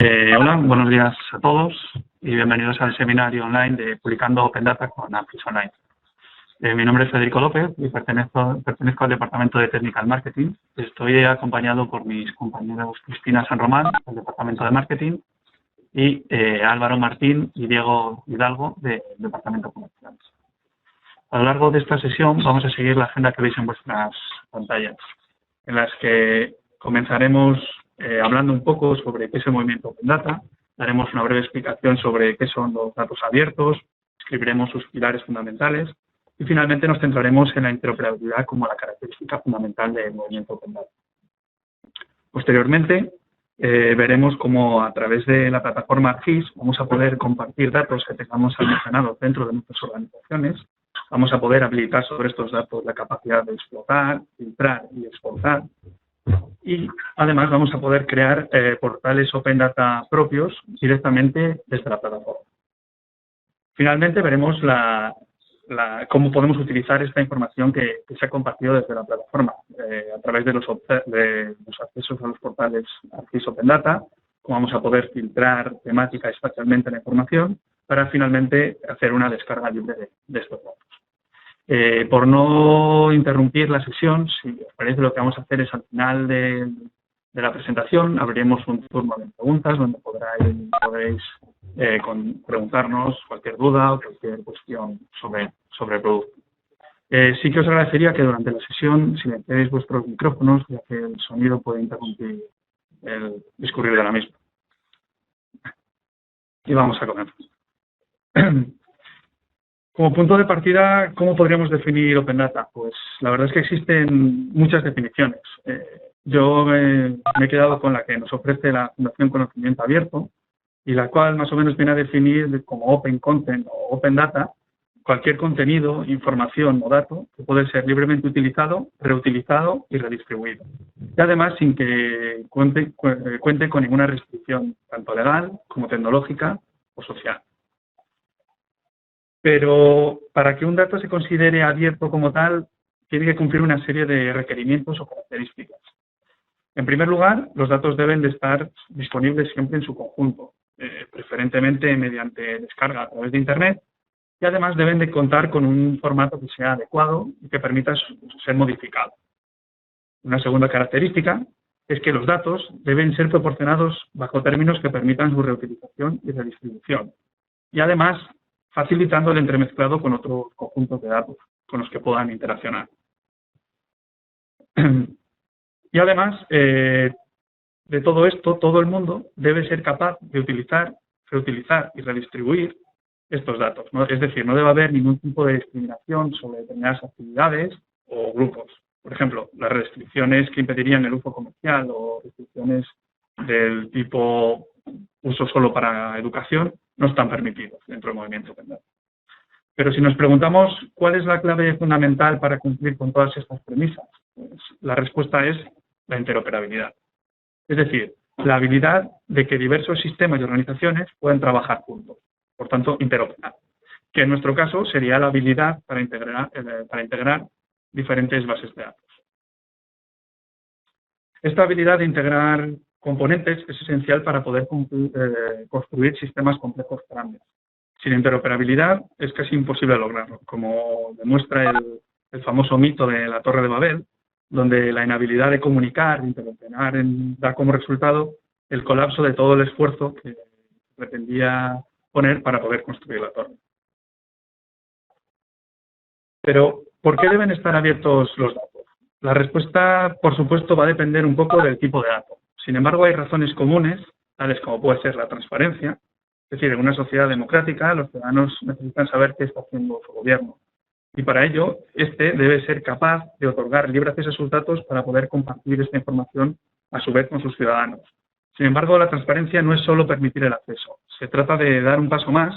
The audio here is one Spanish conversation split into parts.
Hola, buenos días a todos y bienvenidos al seminario online de Publicando Open Data con Apps Online. Mi nombre es Federico López y pertenezco al Departamento de Technical Marketing. Estoy acompañado por mis compañeros Cristina San Román, del Departamento de Marketing, y Álvaro Martín y Diego Hidalgo, del Departamento Comercial. A lo largo de esta sesión vamos a seguir la agenda que veis en vuestras pantallas, en las que comenzaremos hablando un poco sobre qué es el movimiento Open Data, daremos una breve explicación sobre qué son los datos abiertos, escribiremos sus pilares fundamentales y finalmente nos centraremos en la interoperabilidad como la característica fundamental del movimiento Open Data. Posteriormente, veremos cómo a través de la plataforma ArcGIS vamos a poder compartir datos que tengamos almacenados dentro de nuestras organizaciones, vamos a poder habilitar sobre estos datos la capacidad de explotar, filtrar y exportar. Y además vamos a poder crear portales Open Data propios directamente desde la plataforma. Finalmente veremos cómo podemos utilizar esta información que se ha compartido desde la plataforma a través de los accesos a los portales ArcGIS Open Data, cómo vamos a poder filtrar temática espacialmente la información para finalmente hacer una descarga libre de estos datos. Por no interrumpir la sesión, si os parece, lo que vamos a hacer es al final de la presentación abriremos un turno de preguntas donde podréis preguntarnos cualquier duda o cualquier cuestión sobre el producto. Sí que os agradecería que durante la sesión silenciéis vuestros micrófonos, ya que el sonido puede interrumpir el discurrir de la misma. Y vamos a comenzar. Como punto de partida, ¿cómo podríamos definir Open Data? Pues la verdad es que existen muchas definiciones. Yo me he quedado con la que nos ofrece la Fundación Conocimiento Abierto y la cual más o menos viene a definir como Open Content o Open Data cualquier contenido, información o dato que puede ser libremente utilizado, reutilizado y redistribuido. Y además sin que cuente con ninguna restricción, tanto legal como tecnológica o social. Pero para que un dato se considere abierto como tal, tiene que cumplir una serie de requerimientos o características. En primer lugar, los datos deben de estar disponibles siempre en su conjunto, preferentemente mediante descarga a través de Internet, y además deben de contar con un formato que sea adecuado y que permita ser modificado. Una segunda característica es que los datos deben ser proporcionados bajo términos que permitan su reutilización y redistribución. Y además, facilitando el entremezclado con otros conjuntos de datos con los que puedan interaccionar. Y además, de todo esto, todo el mundo debe ser capaz de utilizar, reutilizar y redistribuir estos datos, ¿no? Es decir, no debe haber ningún tipo de discriminación sobre determinadas actividades o grupos. Por ejemplo, las restricciones que impedirían el uso comercial o restricciones del tipo uso solo para educación no están permitidos dentro del movimiento Open Data. Pero si nos preguntamos cuál es la clave fundamental para cumplir con todas estas premisas, pues la respuesta es la interoperabilidad. Es decir, la habilidad de que diversos sistemas y organizaciones puedan trabajar juntos, por tanto, interoperar, que en nuestro caso sería la habilidad para integrar diferentes bases de datos. Esta habilidad de integrar componentes es esencial para poder construir sistemas complejos grandes. Sin interoperabilidad es casi imposible lograrlo, como demuestra el famoso mito de la Torre de Babel, donde la inhabilidad de comunicar, de interoperar, da como resultado el colapso de todo el esfuerzo que pretendía poner para poder construir la torre. Pero, ¿por qué deben estar abiertos los datos? La respuesta, por supuesto, va a depender un poco del tipo de dato. Sin embargo, hay razones comunes, tales como puede ser la transparencia. Es decir, en una sociedad democrática, los ciudadanos necesitan saber qué está haciendo su gobierno. Y para ello, este debe ser capaz de otorgar libre acceso a sus datos para poder compartir esta información a su vez con sus ciudadanos. Sin embargo, la transparencia no es solo permitir el acceso. Se trata de dar un paso más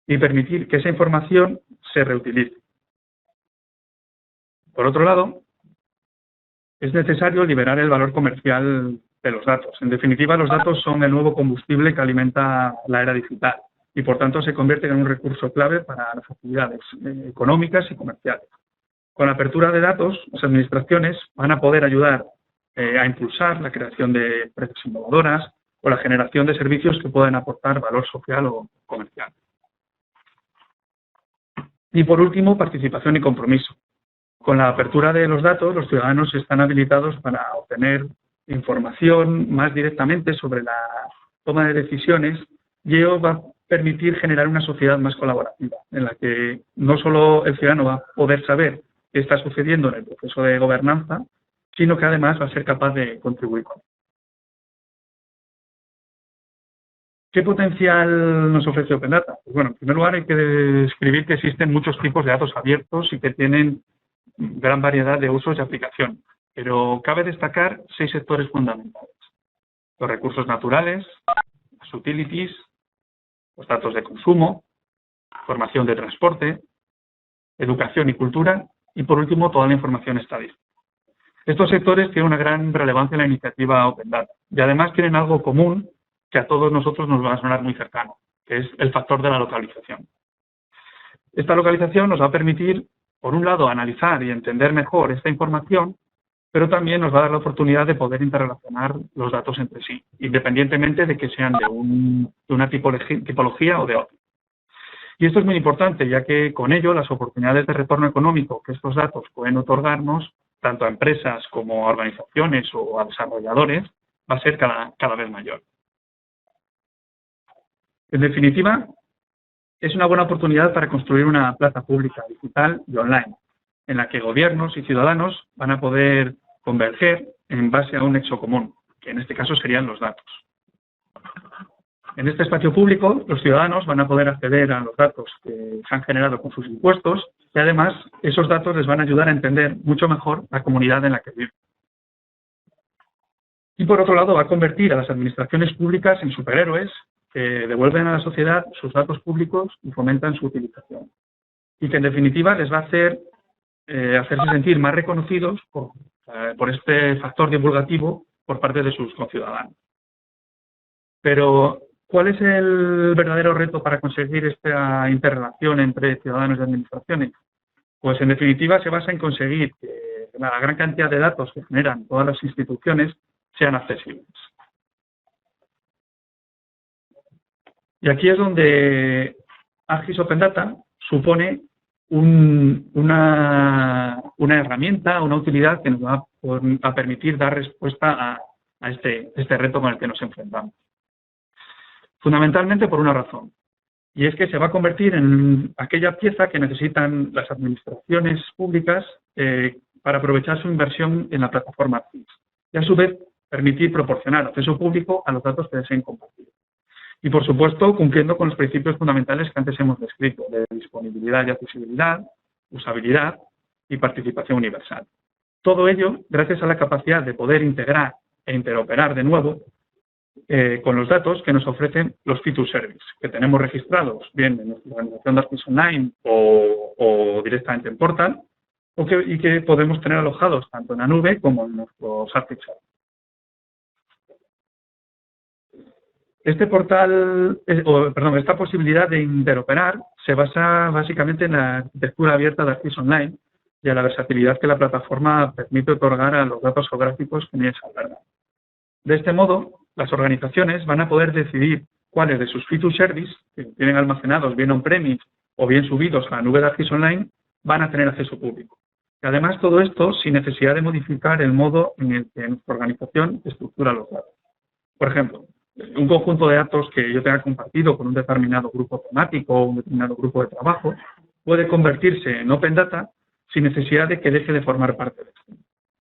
y permitir que esa información se reutilice. Por otro lado, es necesario liberar el valor comercial de los datos. En definitiva, los datos son el nuevo combustible que alimenta la era digital y, por tanto, se convierten en un recurso clave para las actividades económicas y comerciales. Con la apertura de datos, las administraciones van a poder ayudar a impulsar la creación de empresas innovadoras, o la generación de servicios que puedan aportar valor social o comercial. Y por último, participación y compromiso. Con la apertura de los datos, los ciudadanos están habilitados para obtener información más directamente sobre la toma de decisiones, y ello va a permitir generar una sociedad más colaborativa, en la que no solo el ciudadano va a poder saber qué está sucediendo en el proceso de gobernanza, sino que además va a ser capaz de contribuir con él. ¿Qué potencial nos ofrece Open Data? Pues bueno, en primer lugar hay que describir que existen muchos tipos de datos abiertos y que tienen gran variedad de usos y aplicación, pero cabe destacar 6 sectores fundamentales: los recursos naturales, las utilities, los datos de consumo, formación de transporte, educación y cultura, y por último toda la información estadística. Estos sectores tienen una gran relevancia en la iniciativa Open Data y además tienen algo común que a todos nosotros nos va a sonar muy cercano, que es el factor de la localización. Esta localización nos va a permitir, por un lado, analizar y entender mejor esta información, pero también nos va a dar la oportunidad de poder interrelacionar los datos entre sí, independientemente de que sean de una tipología o de otra. Y esto es muy importante, ya que con ello las oportunidades de retorno económico que estos datos pueden otorgarnos, tanto a empresas como a organizaciones o a desarrolladores, va a ser cada vez mayor. En definitiva, es una buena oportunidad para construir una plaza pública digital y online, en la que gobiernos y ciudadanos van a poder converger en base a un nexo común, que en este caso serían los datos. En este espacio público, los ciudadanos van a poder acceder a los datos que se han generado con sus impuestos y además esos datos les van a ayudar a entender mucho mejor la comunidad en la que viven. Y por otro lado, va a convertir a las administraciones públicas en superhéroes que devuelven a la sociedad sus datos públicos y fomentan su utilización. Y que en definitiva les va a hacerse sentir más reconocidos por este factor divulgativo por parte de sus conciudadanos. Pero, ¿cuál es el verdadero reto para conseguir esta interrelación entre ciudadanos y administraciones? Pues en definitiva se basa en conseguir que la gran cantidad de datos que generan todas las instituciones sean accesibles. Y aquí es donde ArcGIS Open Data supone una herramienta, una utilidad que nos va a permitir dar respuesta a este reto con el que nos enfrentamos. Fundamentalmente por una razón, y es que se va a convertir en aquella pieza que necesitan las administraciones públicas para aprovechar su inversión en la plataforma ArcGIS y a su vez permitir proporcionar acceso público a los datos que deseen compartir. Y, por supuesto, cumpliendo con los principios fundamentales que antes hemos descrito, de disponibilidad y accesibilidad, usabilidad y participación universal. Todo ello gracias a la capacidad de poder integrar e interoperar de nuevo con los datos que nos ofrecen los feature service, que tenemos registrados bien en nuestra organización de ArcGIS Online o directamente en Portal, y que podemos tener alojados tanto en la nube como en nuestros ArcGIS Service. Esta posibilidad de interoperar se basa básicamente en la arquitectura abierta de ArcGIS Online y a la versatilidad que la plataforma permite otorgar a los datos geográficos que en ella se albergan. De este modo, las organizaciones van a poder decidir cuáles de sus feature service, que tienen almacenados bien on-premise o bien subidos a la nube de ArcGIS Online, van a tener acceso público. Y además, todo esto sin necesidad de modificar el modo en el que nuestra organización estructura los datos. Por ejemplo, un conjunto de datos que yo tenga compartido con un determinado grupo temático o un determinado grupo de trabajo puede convertirse en Open Data sin necesidad de que deje de formar parte de esto.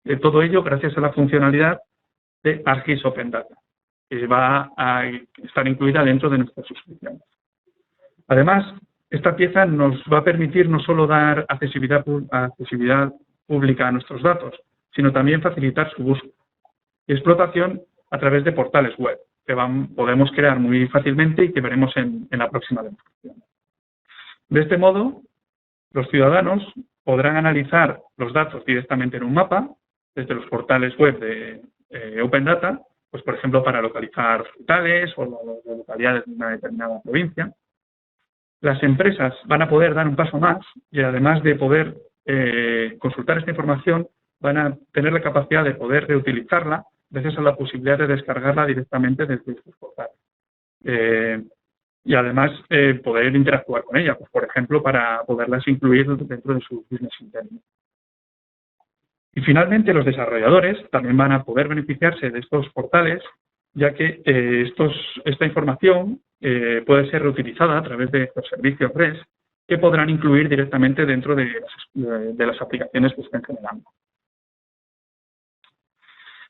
De todo ello gracias a la funcionalidad de ArcGIS Open Data, que va a estar incluida dentro de nuestras suscripciones. Además, esta pieza nos va a permitir no solo dar accesibilidad pública a nuestros datos, sino también facilitar su búsqueda y explotación a través de portales web, que podemos crear muy fácilmente y que veremos en la próxima demostración. De este modo, los ciudadanos podrán analizar los datos directamente en un mapa, desde los portales web de Open Data, pues por ejemplo para localizar hospitales o localidades de una determinada provincia. Las empresas van a poder dar un paso más y además de poder consultar esta información, van a tener la capacidad de poder reutilizarla gracias a la posibilidad de descargarla directamente desde sus portales. Y además poder interactuar con ella, pues, por ejemplo, para poderlas incluir dentro de su business interno. Y finalmente, los desarrolladores también van a poder beneficiarse de estos portales, ya que esta información puede ser reutilizada a través de estos servicios REST que podrán incluir directamente dentro de las aplicaciones que estén generando.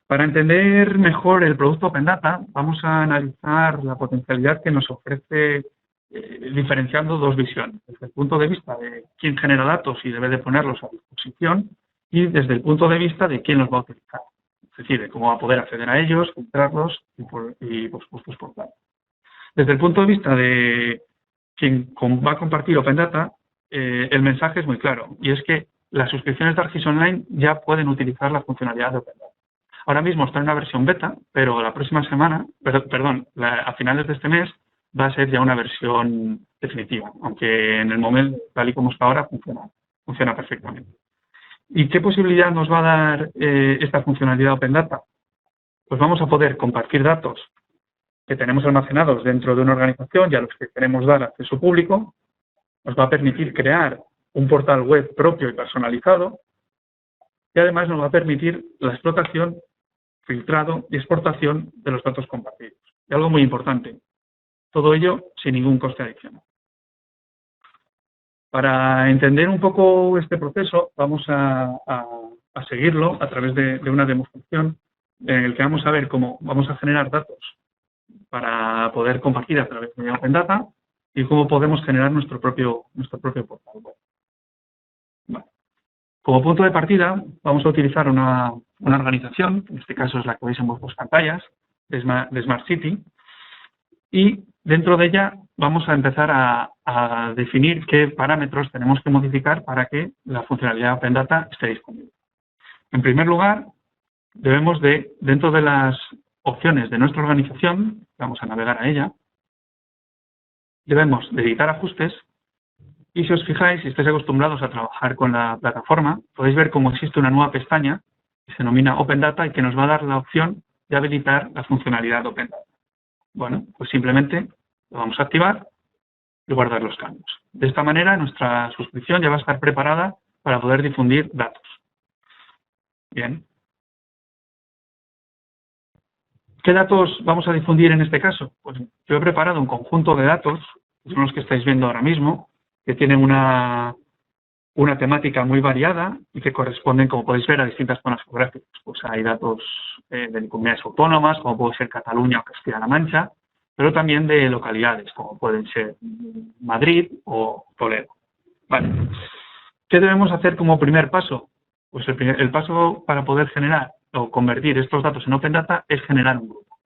Para entender mejor el producto Open Data, vamos a analizar la potencialidad que nos ofrece diferenciando dos visiones, desde el punto de vista de quién genera datos y debe de ponerlos a disposición, y desde el punto de vista de quién los va a utilizar, es decir, de cómo va a poder acceder a ellos, filtrarlos y por supuesto, exportarlos. Desde el punto de vista de quien va a compartir Open Data, el mensaje es muy claro, y es que las suscripciones de ArcGIS Online ya pueden utilizar la funcionalidad de Open Data. Ahora mismo está en una versión beta, pero la próxima semana, a finales de este mes, va a ser ya una versión definitiva, aunque en el momento, tal y como está ahora, funciona perfectamente. ¿Y qué posibilidad nos va a dar esta funcionalidad Open Data? Pues vamos a poder compartir datos que tenemos almacenados dentro de una organización y a los que queremos dar acceso público. Nos va a permitir crear un portal web propio y personalizado, y además nos va a permitir la explotación, filtrado y exportación de los datos compartidos. Y algo muy importante, todo ello sin ningún coste adicional. Para entender un poco este proceso, vamos a seguirlo a través de una demostración en el que vamos a ver cómo vamos a generar datos para poder compartir a través de Open Data y cómo podemos generar nuestro propio portal web. Vale. Como punto de partida, vamos a utilizar una organización, en este caso es la que veis en vuestras pantallas, de Smart City, y dentro de ella vamos a empezar a definir qué parámetros tenemos que modificar para que la funcionalidad Open Data esté disponible. En primer lugar, debemos dentro de las opciones de nuestra organización, vamos a navegar a ella, debemos de editar ajustes. Y si os fijáis, si estáis acostumbrados a trabajar con la plataforma, podéis ver cómo existe una nueva pestaña que se denomina Open Data y que nos va a dar la opción de habilitar la funcionalidad Open Data. Bueno, pues simplemente lo vamos a activar y guardar los cambios. De esta manera, nuestra suscripción ya va a estar preparada para poder difundir datos. Bien. ¿Qué datos vamos a difundir en este caso? Pues yo he preparado un conjunto de datos, que son los que estáis viendo ahora mismo, que tienen una temática muy variada y que corresponden, como podéis ver, a distintas zonas geográficas. Pues hay datos de comunidades autónomas, como puede ser Cataluña o Castilla-La Mancha, pero también de localidades, como pueden ser Madrid o Toledo. Vale. ¿Qué debemos hacer como primer paso? Pues el paso para poder generar o convertir estos datos en Open Data es generar un grupo.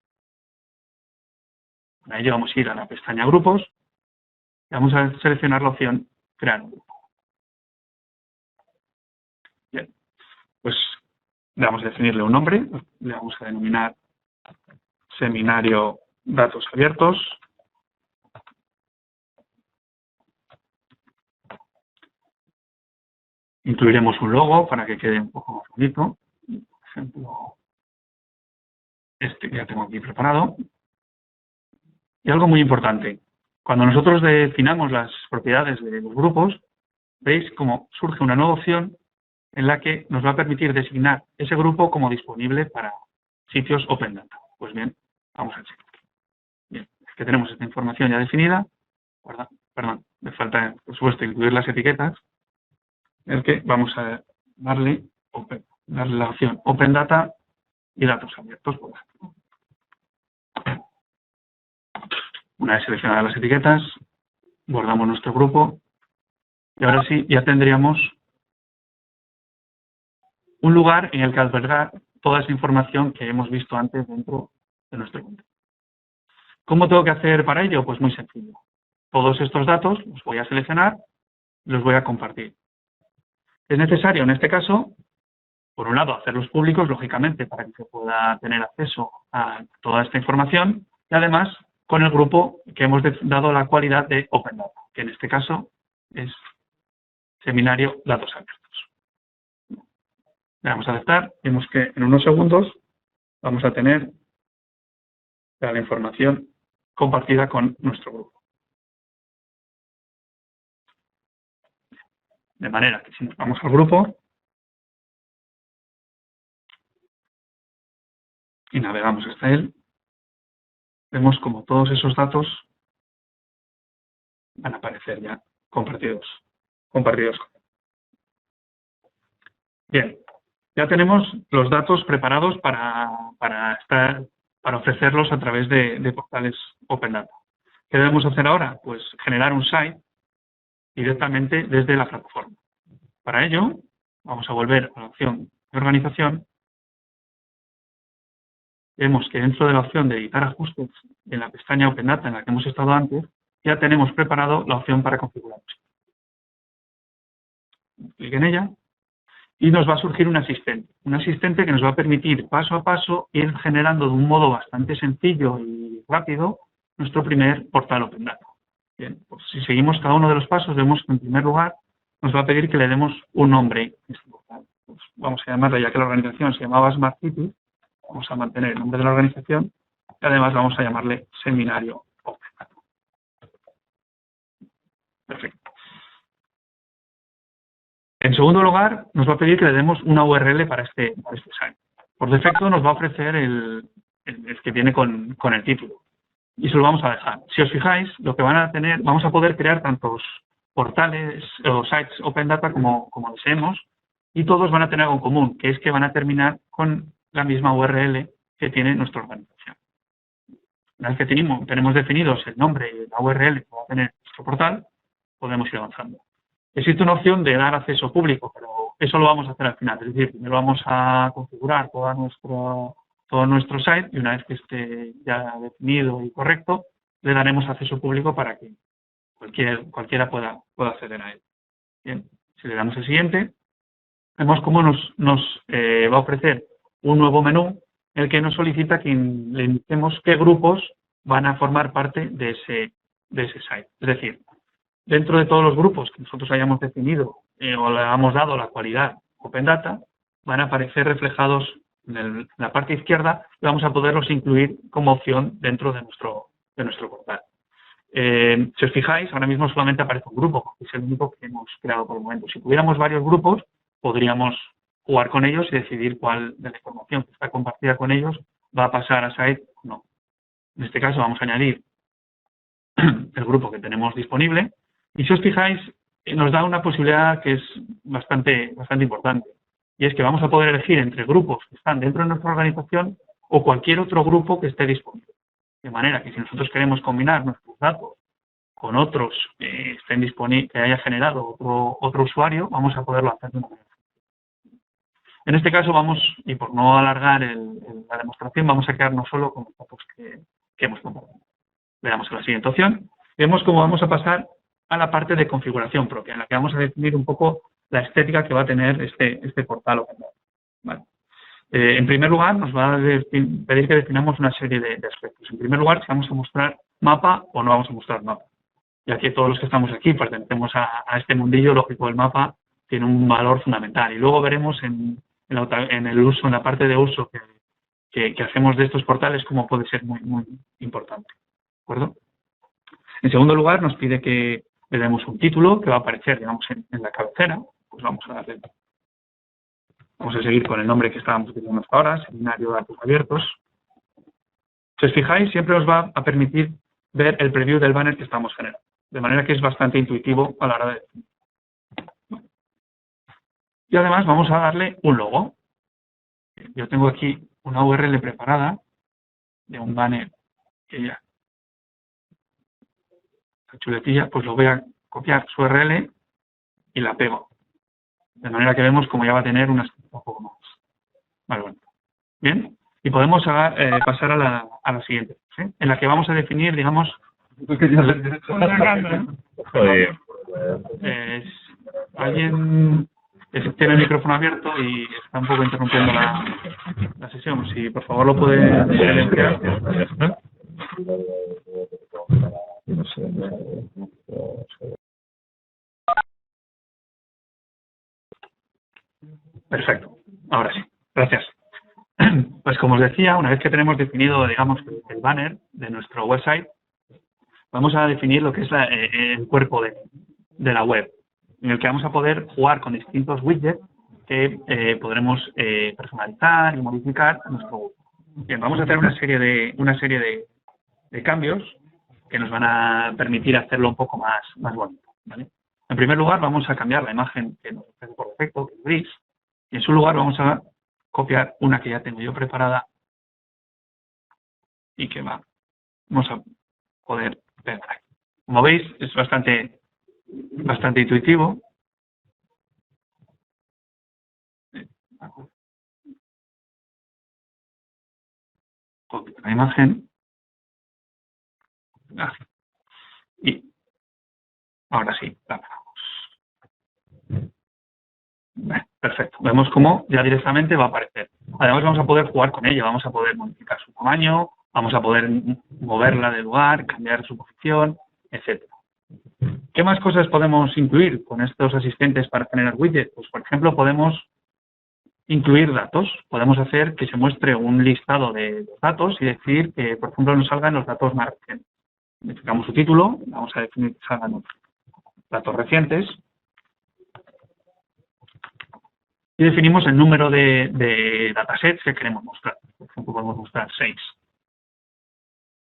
Para ello vamos a ir a la pestaña Grupos y vamos a seleccionar la opción Crear un grupo. Bien, pues le vamos a definirle un nombre, le vamos a denominar Seminario Datos Abiertos. Incluiremos un logo para que quede un poco más bonito. Por ejemplo, este que ya tengo aquí preparado. Y algo muy importante, cuando nosotros definamos las propiedades de los grupos, veis cómo surge una nueva opción en la que nos va a permitir designar ese grupo como disponible para sitios Open Data. Pues bien, vamos a checar. Bien, es que tenemos esta información ya definida. Perdón, me falta, por supuesto, incluir las etiquetas, en el que vamos a darle la opción Open Data y datos abiertos, por ejemplo. Una vez seleccionadas las etiquetas, guardamos nuestro grupo y ahora sí ya tendríamos un lugar en el que albergar toda esa información que hemos visto antes dentro de nuestro cuenta. ¿Cómo tengo que hacer para ello? Pues muy sencillo. Todos estos datos los voy a seleccionar y los voy a compartir. Es necesario, en este caso, por un lado, hacerlos públicos, lógicamente, para que se pueda tener acceso a toda esta información y además con el grupo que hemos dado la cualidad de Open Data, que en este caso es Seminario Datos Abiertos. Le damos a aceptar, vemos que en unos segundos vamos a tener la información compartida con nuestro grupo. De manera que si nos vamos al grupo y navegamos hasta él, vemos como todos esos datos van a aparecer ya compartidos. Bien, ya tenemos los datos preparados para ofrecerlos a través de portales Open Data. ¿Qué debemos hacer ahora? Pues generar un site directamente desde la plataforma. Para ello, vamos a volver a la opción de organización. Vemos que dentro de la opción de editar ajustes, en la pestaña Open Data en la que hemos estado antes, ya tenemos preparado la opción para configurar. Clic en ella y nos va a surgir un asistente que nos va a permitir paso a paso ir generando de un modo bastante sencillo y rápido nuestro primer portal Open Data. Bien, pues si seguimos cada uno de los pasos, vemos que en primer lugar nos va a pedir que le demos un nombre a este portal. Pues vamos a llamarle, ya que la organización se llamaba Smart City, vamos a mantener el nombre de la organización y además vamos a llamarle Seminario Open Data. Perfecto. En segundo lugar, nos va a pedir que le demos una URL para este site. Por defecto nos va a ofrecer el que viene con el título. Y se lo vamos a dejar. Si os fijáis, lo que van a tener, vamos a poder crear tantos portales o sites Open Data como deseemos, y todos van a tener algo en común, que es que van a terminar con la misma URL que tiene nuestra organización. Una vez que tenemos definidos el nombre y la URL que va a tener nuestro portal, podemos ir avanzando. Existe una opción de dar acceso público, pero eso lo vamos a hacer al final. Es decir, primero vamos a configurar todo nuestro site y una vez que esté ya definido y correcto, le daremos acceso público para que cualquiera pueda acceder a él. Bien, si le damos el siguiente, vemos cómo nos va a ofrecer un nuevo menú en el que nos solicita que le indiquemos qué grupos van a formar parte de ese site. Es decir, dentro de todos los grupos que nosotros hayamos definido o le hayamos dado la cualidad Open Data, van a aparecer reflejados en la parte izquierda y vamos a poderlos incluir como opción dentro de nuestro portal. Si os fijáis, ahora mismo solamente aparece un grupo, porque es el único que hemos creado por el momento. Si tuviéramos varios grupos, podríamos jugar con ellos y decidir cuál de la información que está compartida con ellos va a pasar a site o no. En este caso vamos a añadir el grupo que tenemos disponible. Y si os fijáis, nos da una posibilidad que es bastante importante. Y es que vamos a poder elegir entre grupos que están dentro de nuestra organización o cualquier otro grupo que esté disponible. De manera que si nosotros queremos combinar nuestros datos con otros que haya generado otro usuario, vamos a poderlo hacer de una manera. En este caso y por no alargar la demostración, vamos a quedarnos solo con los datos que hemos compartido. Le damos a la siguiente opción. Vemos cómo vamos a pasar a la parte de configuración propia, en la que vamos a definir un poco la estética que va a tener este portal Open Data. Vale. En primer lugar, nos va a pedir que definamos una serie de aspectos. En primer lugar, si vamos a mostrar mapa o no vamos a mostrar mapa. Ya que todos los que estamos aquí pertenecemos a este mundillo lógico del mapa, tiene un valor fundamental. Y luego veremos en la parte de uso que hacemos de estos portales, cómo puede ser muy, muy importante. ¿De acuerdo? En segundo lugar, nos pide que le demos un título que va a aparecer, digamos, en la cabecera. Pues vamos a seguir con el nombre que estábamos utilizando hasta ahora, Seminario de Datos Abiertos. Si os fijáis, siempre os va a permitir ver el preview del banner que estamos generando. De manera que es bastante intuitivo a la hora de definir. Y además vamos a darle un logo. Yo tengo aquí una URL preparada de un banner que ya la chuletilla, pues lo voy a copiar su URL y la pego. De manera que vemos como ya va a tener un poco más. Vale, bueno. Bien, y podemos pasar a la siguiente, ¿sí? En la que vamos a definir, digamos, alguien tiene el micrófono abierto y está un poco interrumpiendo la sesión. Si por favor lo puede silenciar. Perfecto, ahora sí. Gracias. Pues como os decía, una vez que tenemos definido, digamos, el banner de nuestro website, vamos a definir lo que es el cuerpo de la web, en el que vamos a poder jugar con distintos widgets que podremos personalizar y modificar a nuestro web. Bien, vamos a hacer una serie de cambios que nos van a permitir hacerlo un poco más bonito, ¿vale? En primer lugar, vamos a cambiar la imagen que nos ofrece por defecto, que es gris, y en su lugar vamos a copiar una que ya tengo yo preparada y que vamos a poder pegar aquí. Como veis, es bastante intuitivo. Copio la imagen. Y ahora sí, la pegamos. Perfecto. Vemos cómo ya directamente va a aparecer. Además vamos a poder jugar con ella, vamos a poder modificar su tamaño, vamos a poder moverla de lugar, cambiar su posición, etcétera. ¿Qué más cosas podemos incluir con estos asistentes para generar widgets? Pues, por ejemplo, podemos incluir datos. Podemos hacer que se muestre un listado de datos y decir que, por ejemplo, nos salgan los datos más recientes. Modificamos su título, vamos a definir que salgan los datos recientes. Y definimos el número de datasets que queremos mostrar. Por ejemplo, podemos mostrar 6.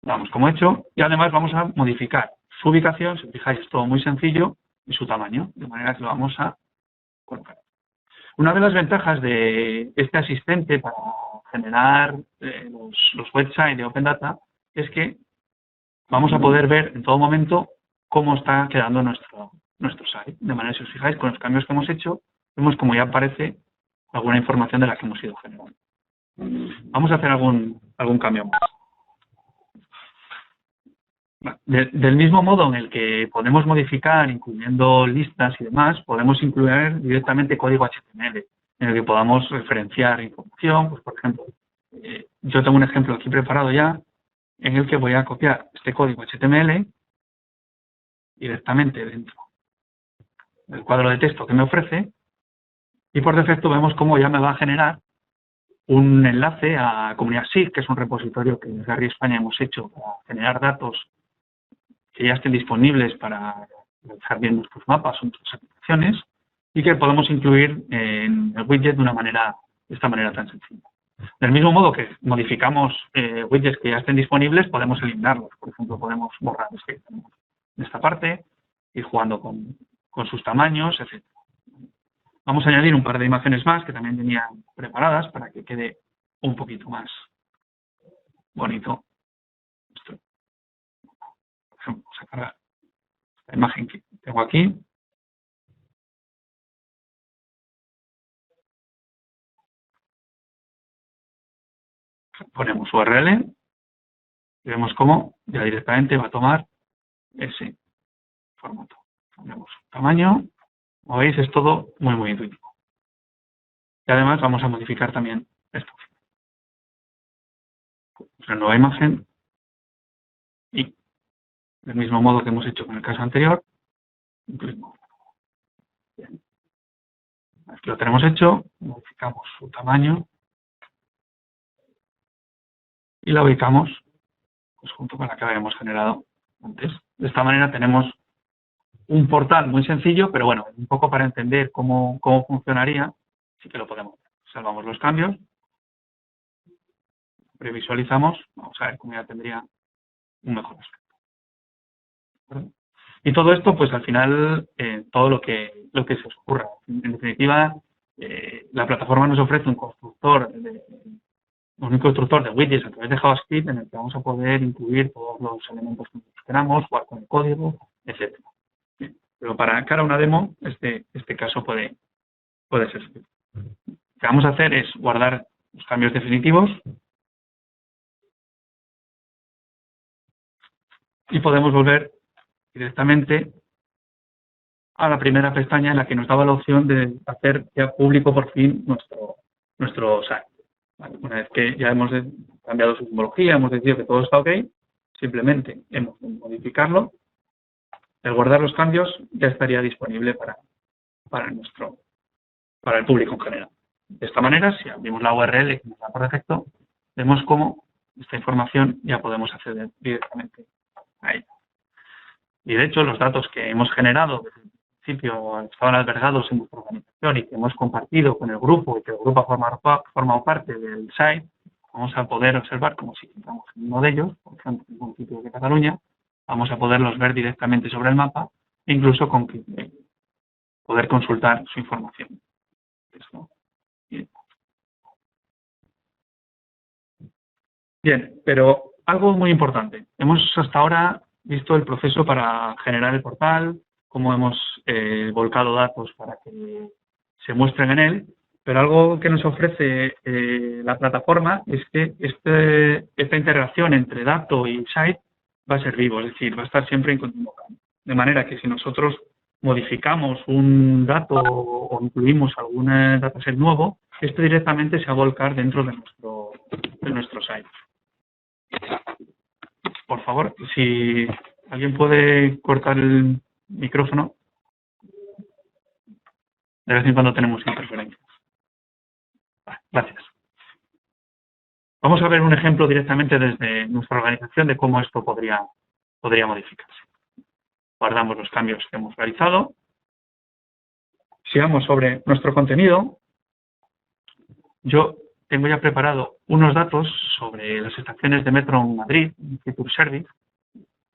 Damos como hecho y además vamos a modificar su ubicación, si os fijáis es todo muy sencillo, y su tamaño, de manera que lo vamos a colocar. Una de las ventajas de este asistente para generar los websites de Open Data es que vamos a poder ver en todo momento cómo está quedando nuestro site. De manera que si os fijáis con los cambios que hemos hecho, vemos como ya aparece alguna información de la que hemos ido generando. Vamos a hacer algún cambio más. Del mismo modo en el que podemos modificar, incluyendo listas y demás, podemos incluir directamente código HTML, en el que podamos referenciar información. Pues, por ejemplo, yo tengo un ejemplo aquí preparado ya, en el que voy a copiar este código HTML directamente dentro del cuadro de texto que me ofrece, y por defecto vemos cómo ya me va a generar un enlace a Comunidad SIG, que es un repositorio que desde Arri España hemos hecho para generar datos que ya estén disponibles para realizar bien nuestros mapas o nuestras aplicaciones y que podemos incluir en el widget de esta manera tan sencilla. Del mismo modo que modificamos widgets que ya estén disponibles, podemos eliminarlos. Por ejemplo, podemos borrar este que tenemos en esta parte, ir jugando con sus tamaños, etc. Vamos a añadir un par de imágenes más que también tenían preparadas para que quede un poquito más bonito. Por ejemplo, vamos a cargar la imagen que tengo aquí. Ponemos URL y vemos cómo ya directamente va a tomar ese formato. Ponemos tamaño. Como veis, es todo muy intuitivo. Y además vamos a modificar también esto. Una nueva imagen y del mismo modo que hemos hecho con el caso anterior, incluimos. Bien. Aquí lo tenemos hecho, modificamos su tamaño y la ubicamos pues, junto con la que habíamos generado antes. De esta manera tenemos un portal muy sencillo, pero bueno, un poco para entender cómo funcionaría, sí que lo podemos hacer. Salvamos los cambios, previsualizamos, vamos a ver cómo ya tendría un mejor aspecto. ¿Vale? Y todo esto, pues al final, todo lo que se os ocurra. En definitiva, la plataforma nos ofrece un constructor de widgets a través de JavaScript en el que vamos a poder incluir todos los elementos que queramos, jugar con el código, etc. Pero para cara a una demo, este caso puede ser útil. Lo que vamos a hacer es guardar los cambios definitivos y podemos volver directamente a la primera pestaña en la que nos daba la opción de hacer ya público por fin nuestro site. Vale, una vez que ya hemos cambiado su simbología, hemos decidido que todo está ok, simplemente hemos de modificarlo. El guardar los cambios ya estaría disponible para el público en general. De esta manera, si abrimos la URL que nos da por defecto, vemos cómo esta información ya podemos acceder directamente a ella. Y de hecho, los datos que hemos generado desde el principio estaban albergados en nuestra organización y que hemos compartido con el grupo y que el grupo ha formado parte del site, vamos a poder observar como si entramos en uno de ellos, por ejemplo, en un sitio de Cataluña, vamos a poderlos ver directamente sobre el mapa, e incluso con poder consultar su información. Bien, pero algo muy importante. Hemos hasta ahora visto el proceso para generar el portal, cómo hemos volcado datos para que se muestren en él, pero algo que nos ofrece la plataforma es que esta integración entre dato y site va a ser vivo, es decir, va a estar siempre en continuo cambio. De manera que si nosotros modificamos un dato o incluimos algún dataset nuevo, este directamente se va a volcar dentro de nuestro site. Por favor, si alguien puede cortar el micrófono. De vez en cuando tenemos interferencias. Gracias. Vamos a ver un ejemplo directamente desde nuestra organización de cómo esto podría modificarse. Guardamos los cambios que hemos realizado. Sigamos sobre nuestro contenido. Yo tengo ya preparado unos datos sobre las estaciones de metro en Madrid, Future Service,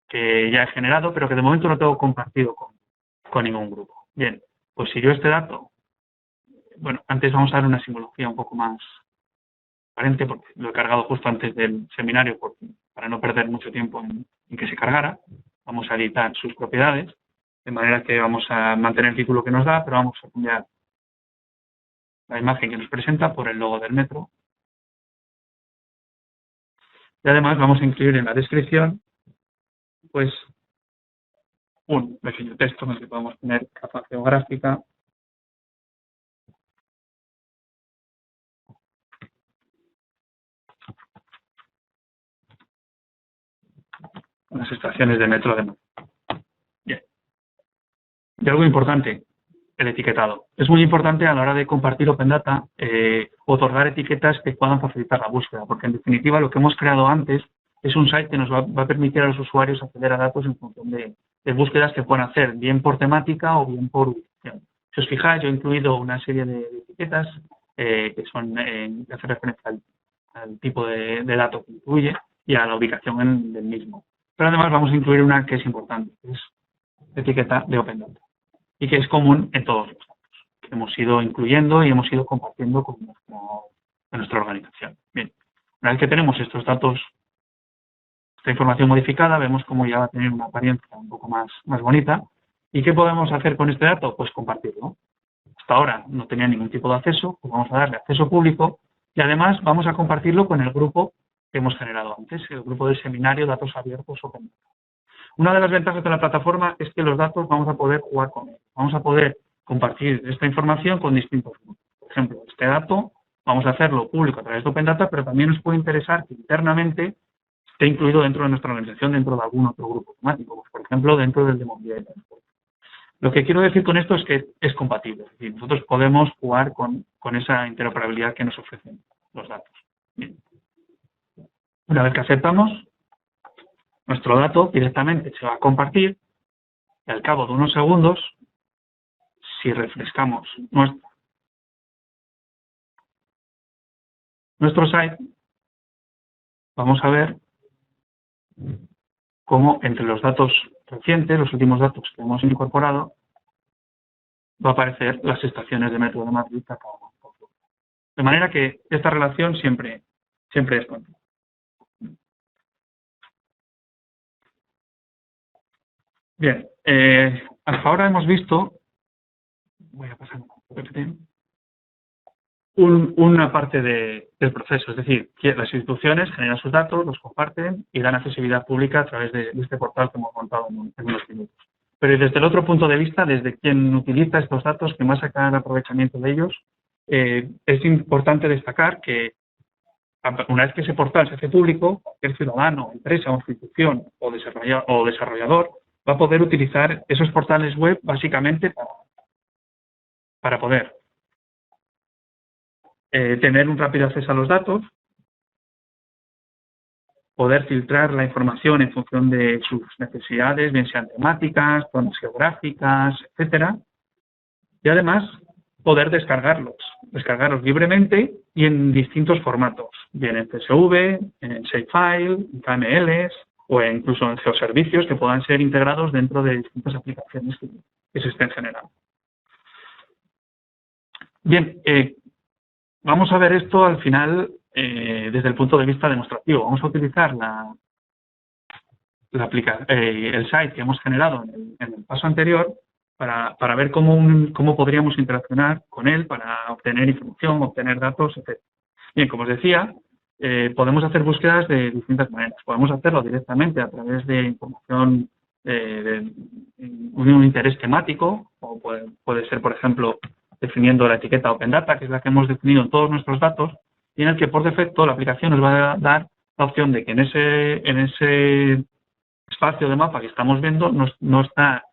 que ya he generado, pero que de momento no tengo compartido con ningún grupo. Bien, pues si yo este dato, bueno, antes vamos a dar una simbología un poco más transparente, porque lo he cargado justo antes del seminario para no perder mucho tiempo en que se cargara. Vamos a editar sus propiedades, de manera que vamos a mantener el título que nos da, pero vamos a cambiar la imagen que nos presenta por el logo del metro. Y además vamos a incluir en la descripción pues un pequeño texto en el que podemos tener capa geográfica, las estaciones de metro de Madrid. Bien. Y algo importante, el etiquetado. Es muy importante a la hora de compartir Open Data otorgar etiquetas que puedan facilitar la búsqueda, porque en definitiva lo que hemos creado antes es un site que nos va a permitir a los usuarios acceder a datos en función de búsquedas que puedan hacer, bien por temática o bien por ubicación. Si os fijáis, yo he incluido una serie de etiquetas que son que hacen referencia al tipo de dato que incluye y a la ubicación del mismo. Pero además vamos a incluir una que es importante, que es la etiqueta de Open Data, y que es común en todos los datos que hemos ido incluyendo y hemos ido compartiendo con nuestra organización. Bien, una vez que tenemos estos datos, esta información modificada, vemos cómo ya va a tener una apariencia un poco más bonita. ¿Y qué podemos hacer con este dato? Pues compartirlo. Hasta ahora no tenía ningún tipo de acceso, pues vamos a darle acceso público y además vamos a compartirlo con el grupo que hemos generado antes, el grupo del seminario Datos Abiertos Open Data. Una de las ventajas de la plataforma es que los datos vamos a poder jugar con ellos. Vamos a poder compartir esta información con distintos grupos. Por ejemplo, este dato vamos a hacerlo público a través de Open Data, pero también nos puede interesar que internamente esté incluido dentro de nuestra organización, dentro de algún otro grupo temático, pues, por ejemplo, dentro del de movilidad y transporte. Lo que quiero decir con esto es que es compatible. Es decir, nosotros podemos jugar con esa interoperabilidad que nos ofrecen los datos. Bien. Una vez que aceptamos, nuestro dato directamente se va a compartir y al cabo de unos segundos, si refrescamos nuestro site, vamos a ver cómo entre los datos recientes, los últimos datos que hemos incorporado, va a aparecer las estaciones de metro de Madrid a cada uno. De manera que esta relación siempre es continua. Bien, hasta ahora hemos visto, voy a pasar una parte del proceso, es decir, que las instituciones generan sus datos, los comparten y dan accesibilidad pública a través de este portal que hemos montado en unos minutos. Pero desde el otro punto de vista, desde quien utiliza estos datos, quien va a sacar aprovechamiento de ellos, es importante destacar que una vez que ese portal se hace público, cualquier ciudadano, empresa o institución o desarrollador va a poder utilizar esos portales web básicamente para poder tener un rápido acceso a los datos, poder filtrar la información en función de sus necesidades, bien sean temáticas, zonas geográficas, etcétera. Y además, poder descargarlos libremente y en distintos formatos, bien en CSV, en Shapefile, en KMLs o incluso en geoservicios que puedan ser integrados dentro de distintas aplicaciones que se estén generando. Bien, vamos a ver esto al final desde el punto de vista demostrativo. Vamos a utilizar el site que hemos generado en el paso anterior para ver cómo podríamos interaccionar con él para obtener información, obtener datos, etc. Bien, como os decía, podemos hacer búsquedas de distintas maneras. Podemos hacerlo directamente a través de información de un interés temático, o puede ser, por ejemplo, definiendo la etiqueta Open Data, que es la que hemos definido en todos nuestros datos, y en el que por defecto la aplicación nos va a dar la opción de que en ese espacio de mapa que estamos viendo no está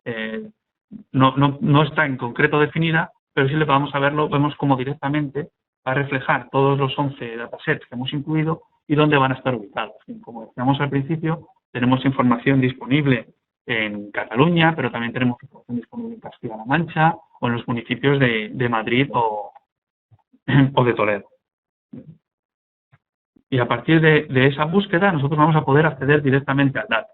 en concreto definida, pero si le vamos a verlo, vemos como directamente va a reflejar todos los 11 datasets que hemos incluido y dónde van a estar ubicados. Como decíamos al principio, tenemos información disponible en Cataluña, pero también tenemos información disponible en Castilla-La Mancha o en los municipios de Madrid o de Toledo. Y a partir de esa búsqueda, nosotros vamos a poder acceder directamente al dato.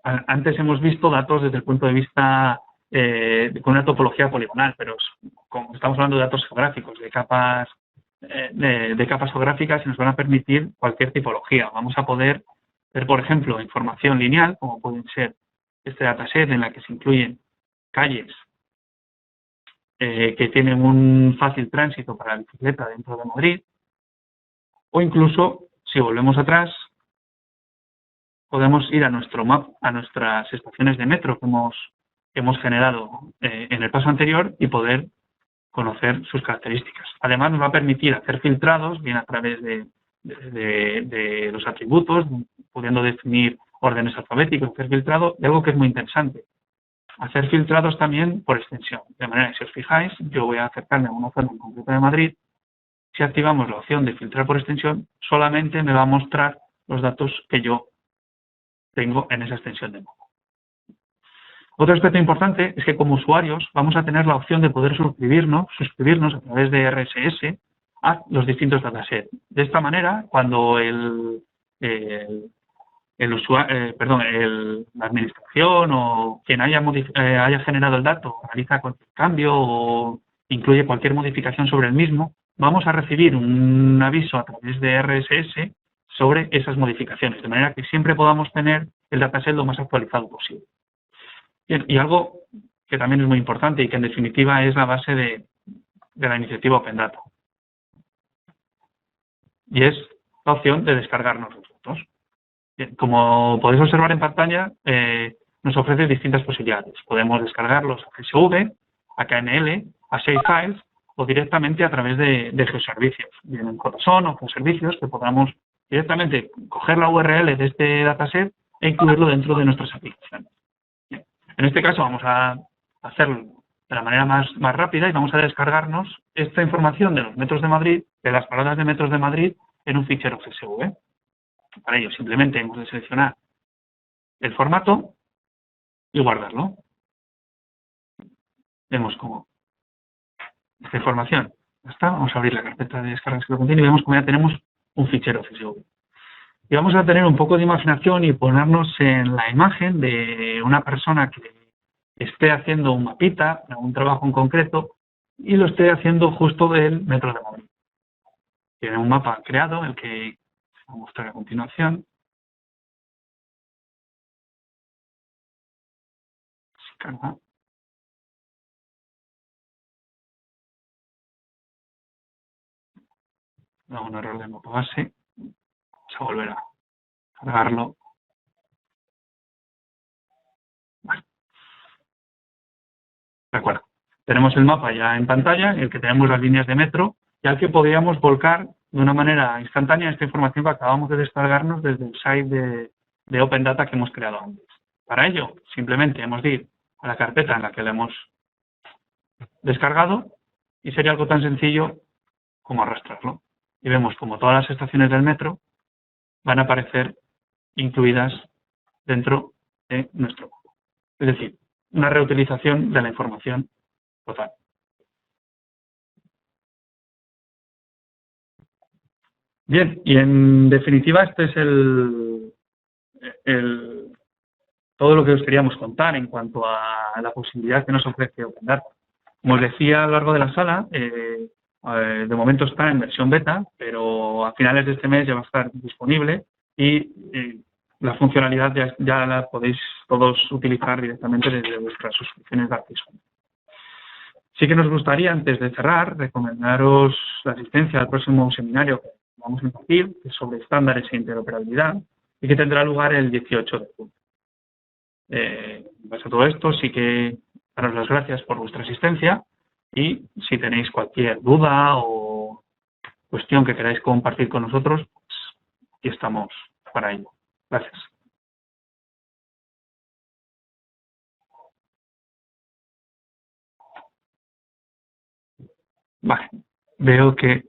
Antes hemos visto datos desde el punto de vista con una topología poligonal, pero como estamos hablando de datos geográficos, de capas geográficas, y nos van a permitir cualquier tipología. Vamos a poder ver, por ejemplo, información lineal, como pueden ser este dataset en la que se incluyen calles que tienen un fácil tránsito para la bicicleta dentro de Madrid, o incluso, si volvemos atrás, podemos ir a nuestro map, a nuestras estaciones de metro que hemos generado en el paso anterior y poder conocer sus características. Además, nos va a permitir hacer filtrados, bien a través de los atributos, pudiendo definir órdenes alfabéticos, hacer filtrado, y algo que es muy interesante, hacer filtrados también por extensión. De manera que, si os fijáis, yo voy a acercarme a una zona en concreto de Madrid. Si activamos la opción de filtrar por extensión, solamente me va a mostrar los datos que yo tengo en esa extensión de mapa. Otro aspecto importante es que como usuarios vamos a tener la opción de poder suscribirnos a través de RSS a los distintos datasets. De esta manera, cuando la administración o quien haya generado el dato realiza cualquier cambio o incluye cualquier modificación sobre el mismo, vamos a recibir un aviso a través de RSS sobre esas modificaciones, de manera que siempre podamos tener el dataset lo más actualizado posible. Bien, y algo que también es muy importante y que en definitiva es la base de la iniciativa Open Data, y es la opción de descargarnos los datos. Bien, como podéis observar en pantalla, nos ofrece distintas posibilidades. Podemos descargarlos a CSV, a KML, a Shapefiles o directamente a través de geoservicios, bien en JSON o geoservicios, que podamos directamente coger la URL de este dataset e incluirlo dentro de nuestras aplicaciones. Bien, en este caso vamos a hacerlo de la manera más rápida y vamos a descargarnos esta información de los metros de Madrid, de las paradas de metros de Madrid, en un fichero CSV. Para ello simplemente hemos de seleccionar el formato y guardarlo. Vemos como esta información ya está. Vamos a abrir la carpeta de descargas que lo contiene y vemos como ya tenemos un fichero CSV. Y vamos a tener un poco de imaginación y ponernos en la imagen de una persona que esté haciendo un mapita, un trabajo en concreto, y lo esté haciendo justo del metro de Madrid. Tiene un mapa creado, el que voy a mostrar a continuación. Se carga. Da un error de mapa base. Vamos a volver a cargarlo. Vale. De acuerdo. Tenemos el mapa ya en pantalla, en el que tenemos las líneas de metro, y al que podríamos volcar de una manera instantánea esta información que acabamos de descargarnos desde el site de Open Data que hemos creado antes. Para ello, simplemente hemos de ir a la carpeta en la que le hemos descargado y sería algo tan sencillo como arrastrarlo. Y vemos como todas las estaciones del metro van a aparecer incluidas dentro de nuestro grupo. Es decir, una reutilización de la información total. Bien, y en definitiva este es todo lo que os queríamos contar en cuanto a la posibilidad que nos ofrece OpenData. Como os decía a lo largo de la sala, de momento está en versión beta, pero a finales de este mes ya va a estar disponible y la funcionalidad ya la podéis todos utilizar directamente desde vuestras suscripciones de Artisan. Sí que nos gustaría, antes de cerrar, recomendaros la asistencia al próximo seminario que vamos a impartir, que es sobre estándares e interoperabilidad, y que tendrá lugar el 18 de junio. En base a todo esto, sí que daros las gracias por vuestra asistencia y si tenéis cualquier duda o cuestión que queráis compartir con nosotros, pues aquí estamos para ello. Gracias. Vale, veo que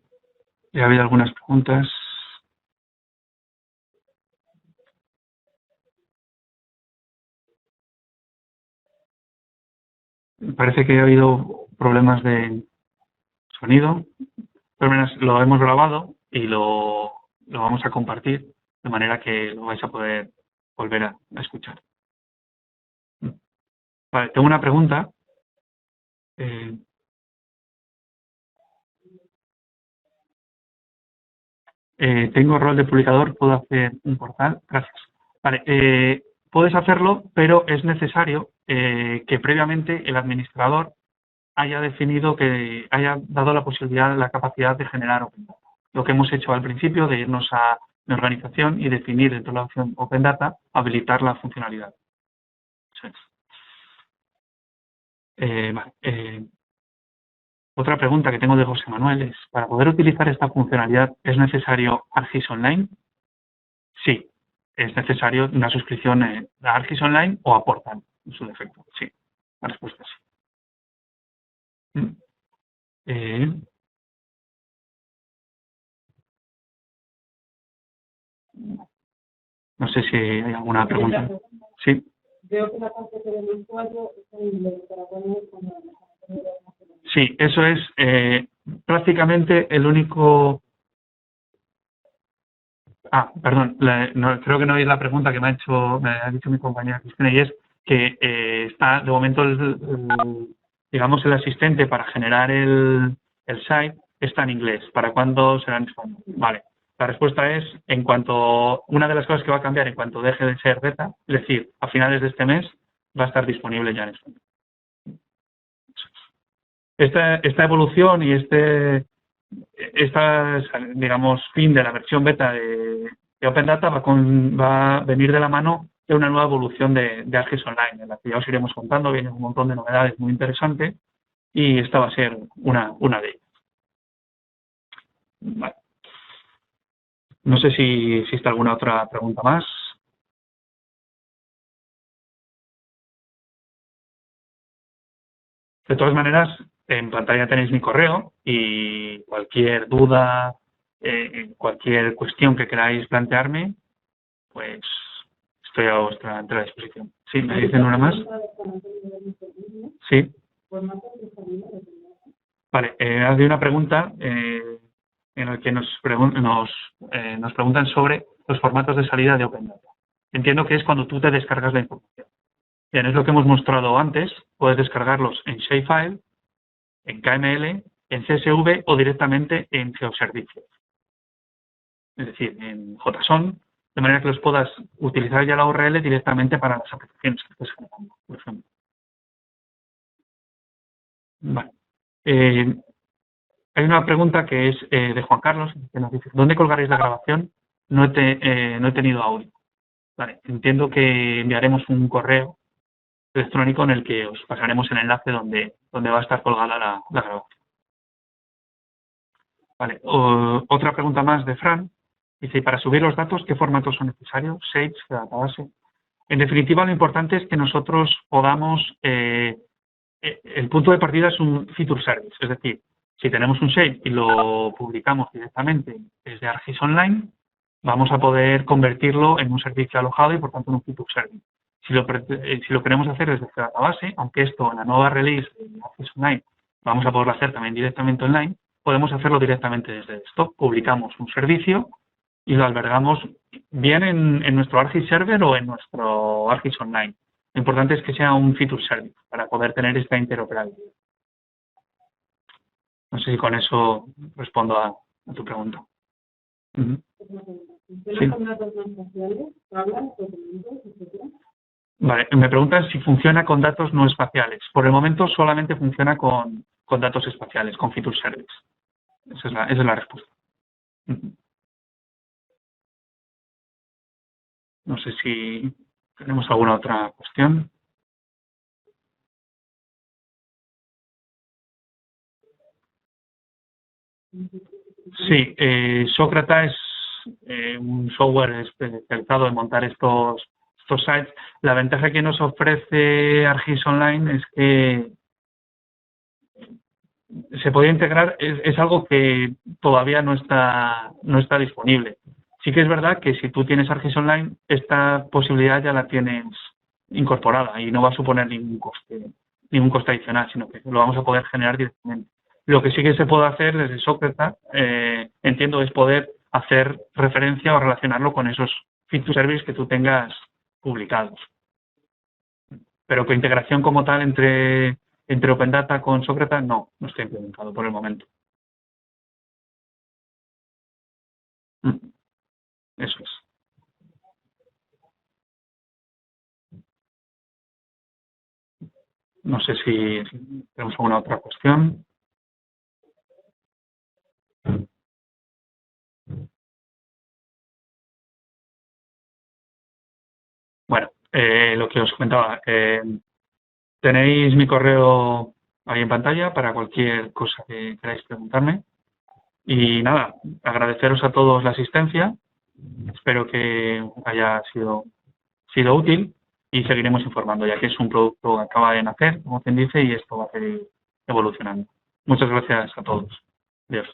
ya ha habido algunas preguntas. Parece que ha habido problemas de sonido, pero al menos lo hemos grabado y lo vamos a compartir de manera que lo vais a poder volver a escuchar. Vale, tengo una pregunta. Tengo rol de publicador, ¿puedo hacer un portal? Gracias. Vale, puedes hacerlo, pero es necesario que previamente el administrador haya definido que haya dado la posibilidad, la capacidad de generar Open Data. Lo que hemos hecho al principio de irnos a la organización y definir dentro de la opción Open Data, habilitar la funcionalidad. Vale, otra pregunta que tengo de José Manuel es, ¿para poder utilizar esta funcionalidad es necesario ArcGIS Online? Sí, es necesario una suscripción a ArcGIS Online o a Portal, en su defecto. Sí, la respuesta es sí. No sé si hay alguna pregunta. Sí. Veo que la parte del usuario está en inglés, para poner como... Sí, eso es prácticamente el único... perdón, creo que no oí la pregunta que me ha dicho mi compañera Cristina, y es que está de momento digamos el asistente para generar el site está en inglés. ¿Para cuándo será en español? Vale. La respuesta es, una de las cosas que va a cambiar en cuanto deje de ser beta, es decir, a finales de este mes va a estar disponible ya en español. Esta evolución y digamos, fin de la versión beta de Open Data va a venir de la mano de una nueva evolución de ArcGIS Online, en la que ya os iremos contando, viene un montón de novedades muy interesantes y esta va a ser una de ellas. Vale. No sé si existe alguna otra pregunta más. De todas maneras, en pantalla tenéis mi correo y cualquier duda, cualquier cuestión que queráis plantearme, pues estoy a vuestra entera disposición. Sí, ¿me dicen una más? Sí. Vale, ha habido una pregunta en la que nos preguntan sobre los formatos de salida de Open Data. Entiendo que es cuando tú te descargas la información. Bien, es lo que hemos mostrado antes. Puedes descargarlos en Shapefile, en KML, en CSV o directamente en Geoservicios. Es decir, en JSON, de manera que los puedas utilizar ya la URL directamente para las aplicaciones que estés generando, por ejemplo. Vale. Hay una pregunta que es de Juan Carlos, que nos dice, ¿dónde colgaréis la grabación? No he tenido audio. Vale, entiendo que enviaremos un correo electrónico en el que os pasaremos el enlace donde va a estar colgada la grabación. Vale, otra pregunta más de Fran. Dice, ¿y para subir los datos qué formatos son necesarios? Sage, database. En definitiva, lo importante es que nosotros podamos... el punto de partida es un feature service, es decir, si tenemos un shape y lo publicamos directamente desde ArcGIS Online, vamos a poder convertirlo en un servicio alojado y, por tanto, en un feature service. Si lo queremos hacer desde la base, aunque esto en la nueva release de Access Online vamos a poderlo hacer también directamente online, podemos hacerlo directamente desde esto. Publicamos un servicio y lo albergamos bien en nuestro ArcGIS Server o en nuestro ArcGIS Online. Lo importante es que sea un feature service para poder tener esta interoperabilidad. No sé si con eso respondo a tu pregunta. Sí. Vale, me preguntan si funciona con datos no espaciales. Por el momento solamente funciona con datos espaciales, con feature service. Esa es la respuesta. No sé si tenemos alguna otra cuestión. Sí, Sócrata es un software especializado en montar estos sites. La ventaja que nos ofrece ArcGIS Online es que se puede integrar, es algo que todavía no está disponible. Sí que es verdad que si tú tienes ArcGIS Online, esta posibilidad ya la tienes incorporada y no va a suponer ningún coste adicional, sino que lo vamos a poder generar directamente. Lo que sí que se puede hacer desde Sócrata, entiendo, es poder hacer referencia o relacionarlo con esos feature services que tú tengas publicados. Pero que integración como tal entre Open Data con Sócrata no está implementado por el momento. Eso es. No sé si tenemos alguna otra cuestión. Bueno, lo que os comentaba, tenéis mi correo ahí en pantalla para cualquier cosa que queráis preguntarme. Y nada, agradeceros a todos la asistencia. Espero que haya sido útil y seguiremos informando, ya que es un producto que acaba de nacer, como quien dice, y esto va a seguir evolucionando. Muchas gracias a todos. Adiós.